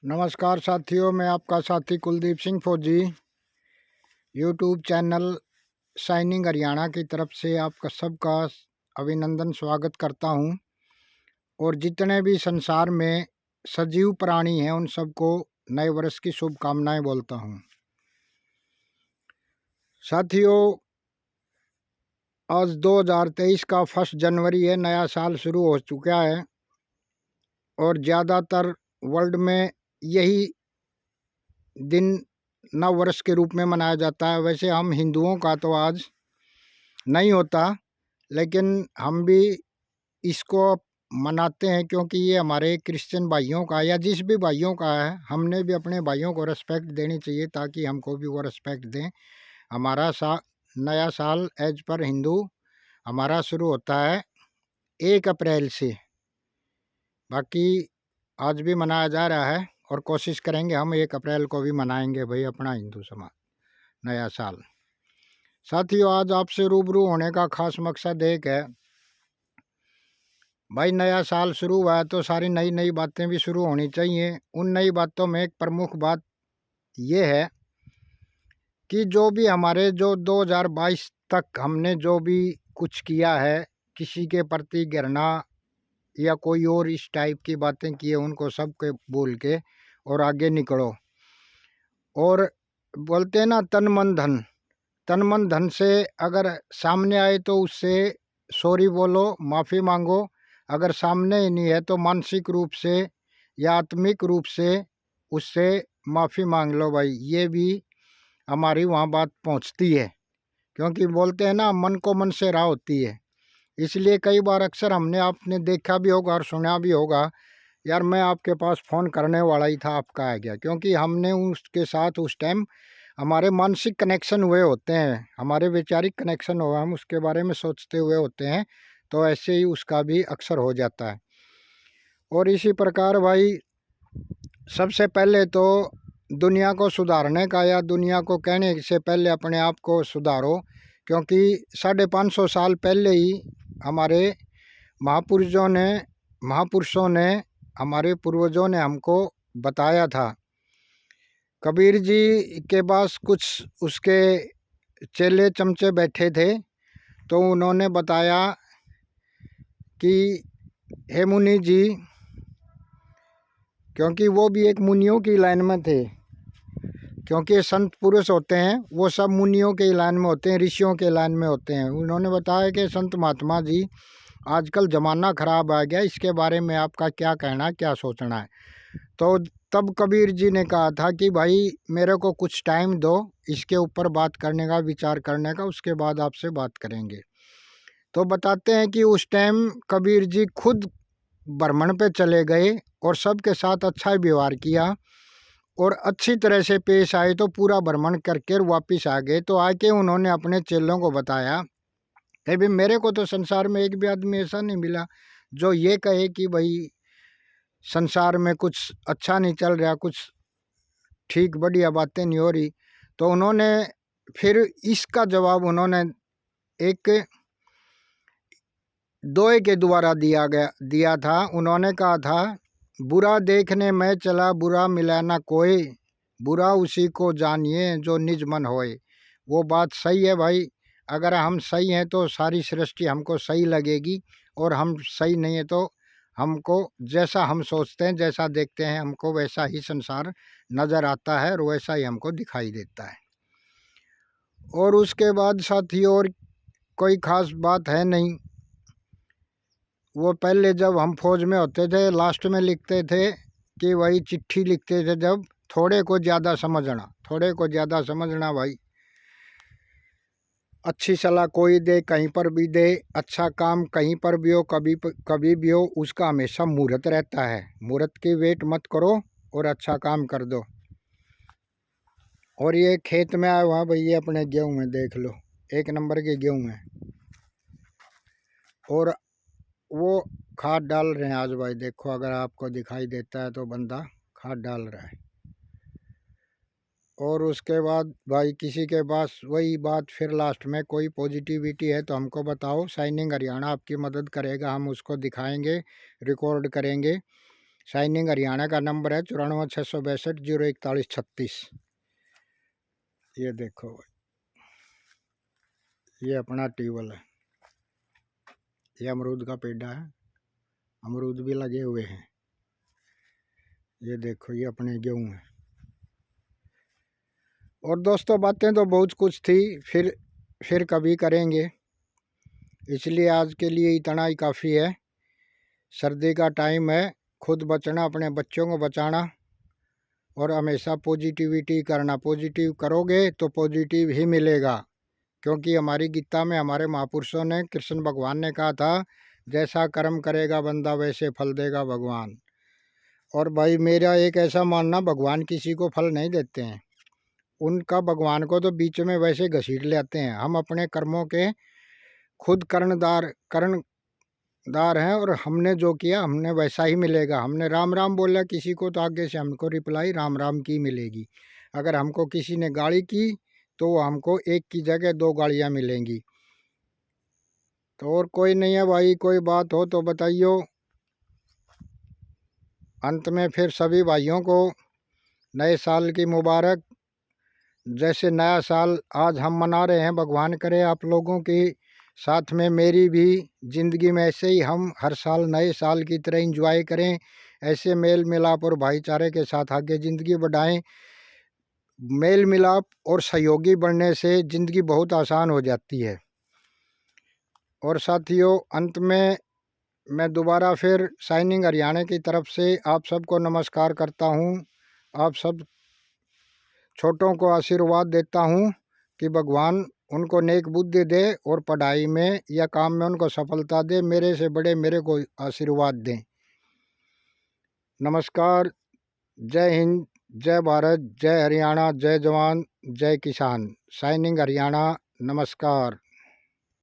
नमस्कार साथियों, मैं आपका साथी कुलदीप सिंह फौजी यूट्यूब चैनल शाइनिंग हरियाणा की तरफ से आपका सबका अभिनंदन स्वागत करता हूं। और जितने भी संसार में सजीव प्राणी हैं उन सबको नए वर्ष की शुभकामनाएं बोलता हूं। साथियों, आज 2023 का 1 जनवरी है, नया साल शुरू हो चुका है और ज़्यादातर वर्ल्ड में यही दिन नव वर्ष के रूप में मनाया जाता है। वैसे हम हिंदुओं का तो आज नहीं होता, लेकिन हम भी इसको मनाते हैं क्योंकि ये हमारे क्रिश्चियन भाइयों का या जिस भी भाइयों का है, हमने भी अपने भाइयों को रिस्पेक्ट देनी चाहिए ताकि हमको भी वो रिस्पेक्ट दें। हमारा नया साल एज पर हिंदू हमारा शुरू होता है 1 अप्रैल से। बाकी आज भी मनाया जा रहा है और कोशिश करेंगे हम 1 अप्रैल को भी मनाएंगे भाई अपना हिंदू समाज नया साल। साथियों, आज आपसे रूबरू होने का खास मकसद एक है भाई, नया साल शुरू हुआ है तो सारी नई नई बातें भी शुरू होनी चाहिए। उन नई बातों में एक प्रमुख बात यह है कि जो भी हमारे जो 2022 तक हमने जो भी कुछ किया है, किसी के प्रति घृणा या कोई और इस टाइप की बातें की है, उनको सब के बोल के और आगे निकलो। और बोलते हैं ना, तन मन धन से अगर सामने आए तो उससे सॉरी बोलो, माफ़ी मांगो। अगर सामने ही नहीं है तो मानसिक रूप से या आत्मिक रूप से उससे माफ़ी मांग लो भाई। ये भी हमारी वहाँ बात पहुँचती है, क्योंकि बोलते हैं ना, मन को मन से राह होती है। इसलिए कई बार अक्सर हमने आपने देखा भी होगा और सुना भी होगा, यार मैं आपके पास फ़ोन करने वाला ही था, आपका आ गया। क्योंकि हमने उसके साथ उस टाइम हमारे मानसिक कनेक्शन हुए होते हैं, हमारे वैचारिक कनेक्शन हुआ, हम उसके बारे में सोचते हुए होते हैं, तो ऐसे ही उसका भी अक्सर हो जाता है। और इसी प्रकार भाई, सबसे पहले तो दुनिया को सुधारने का या दुनिया को कहने से पहले अपने आप को सुधारो। क्योंकि 550 साल पहले ही हमारे महापुरुषों ने हमारे पूर्वजों ने हमको बताया था। कबीर जी के पास कुछ उसके चेले चमचे बैठे थे, तो उन्होंने बताया कि हे मुनि जी, क्योंकि वो भी एक मुनियों की लाइन में थे, क्योंकि संत पुरुष होते हैं वो सब मुनियों के लाइन में होते हैं, ऋषियों के लाइन में होते हैं। उन्होंने बताया कि संत महात्मा जी, आजकल ज़माना ख़राब आ गया, इसके बारे में आपका क्या कहना है, क्या सोचना है। तो तब कबीर जी ने कहा था कि भाई मेरे को कुछ टाइम दो, इसके ऊपर बात करने का, विचार करने का, उसके बाद आपसे बात करेंगे। तो बताते हैं कि उस टाइम कबीर जी खुद भ्रमण पे चले गए और सबके साथ अच्छा व्यवहार किया और अच्छी तरह से पेश आए, तो पूरा भ्रमण करके वापस आ गए। तो आके उन्होंने अपने चेलों को बताया कि भाई मेरे को तो संसार में एक भी आदमी ऐसा नहीं मिला जो ये कहे कि भाई संसार में कुछ अच्छा नहीं चल रहा, कुछ ठीक बढ़िया बातें नहीं हो रही। तो उन्होंने फिर इसका जवाब उन्होंने एक दोहे के द्वारा दिया था। उन्होंने कहा था, बुरा देखने में चला बुरा मिला ना कोई, बुरा उसी को जानिए जो निज मन होए। वो बात सही है भाई, अगर हम सही हैं तो सारी सृष्टि हमको सही लगेगी, और हम सही नहीं है तो हमको जैसा हम सोचते हैं, जैसा देखते हैं, हमको वैसा ही संसार नज़र आता है और वैसा ही हमको दिखाई देता है। और उसके बाद साथी और कोई ख़ास बात है नहीं। वो पहले जब हम फौज में होते थे, लास्ट में लिखते थे कि वही चिट्ठी लिखते थे, जब थोड़े को ज़्यादा समझना भाई। अच्छी सलाह कोई दे, कहीं पर भी दे, अच्छा काम कहीं पर भी हो, कभी भी हो, उसका हमेशा मुहूर्त रहता है। मुहूर्त की वेट मत करो और अच्छा काम कर दो। और ये खेत में आया हुआ भाई, ये अपने गेहूँ में देख लो, 1 नंबर के गेहूँ हैं, और वो खाद डाल रहे हैं आज भाई। देखो, अगर आपको दिखाई देता है तो बंदा खाद डाल रहा है। और उसके बाद भाई, किसी के पास वही बात फिर लास्ट में कोई पॉजिटिविटी है तो हमको बताओ, शाइनिंग हरियाणा आपकी मदद करेगा, हम उसको दिखाएंगे, रिकॉर्ड करेंगे। शाइनिंग हरियाणा का नंबर है 94,662,04136। ये देखो भाई, ये अपना ट्यूबवेल है। ये अमरूद का पेड़ा है, अमरूद भी लगे हुए हैं। ये देखो, ये अपने गेहूँ है। और दोस्तों, बातें तो बहुत कुछ थी, फिर कभी करेंगे, इसलिए आज के लिए इतना ही काफ़ी है। सर्दी का टाइम है, खुद बचना, अपने बच्चों को बचाना, और हमेशा पॉजिटिविटी करना। पॉजिटिव करोगे तो पॉजिटिव ही मिलेगा, क्योंकि हमारी गीता में हमारे महापुरुषों ने, कृष्ण भगवान ने कहा था, जैसा कर्म करेगा बंदा वैसे फल देगा भगवान। और भाई मेरा एक ऐसा मानना, भगवान किसी को फल नहीं देते हैं, उनका भगवान को तो बीच में वैसे घसीट लेते हैं। हम अपने कर्मों के खुद कर्णदार हैं, और हमने जो किया हमने वैसा ही मिलेगा। हमने राम राम बोला किसी को, तो आगे से हमको रिप्लाई राम राम की मिलेगी। अगर हमको किसी ने गाली की तो हमको एक की जगह 2 गालियाँ मिलेंगी। तो और कोई नहीं है भाई, कोई बात हो तो बताइयो। अंत में फिर सभी भाइयों को नए साल की मुबारक। जैसे नया साल आज हम मना रहे हैं, भगवान करे आप लोगों की साथ में मेरी भी ज़िंदगी में ऐसे ही हम हर साल नए साल की तरह एंजॉय करें। ऐसे मेल मिलाप और भाईचारे के साथ आगे ज़िंदगी बढ़ाएं। मेल मिलाप और सहयोगी बनने से ज़िंदगी बहुत आसान हो जाती है। और साथियों, अंत में मैं दोबारा फिर शाइनिंग हरियाणा की तरफ से आप सबको नमस्कार करता हूँ। आप सब छोटों को आशीर्वाद देता हूँ कि भगवान उनको नेक बुद्धि दे और पढ़ाई में या काम में उनको सफलता दे। मेरे से बड़े मेरे को आशीर्वाद दें। नमस्कार। जय हिंद, जय भारत, जय हरियाणा, जय जवान, जय किसान। शाइनिंग हरियाणा। नमस्कार।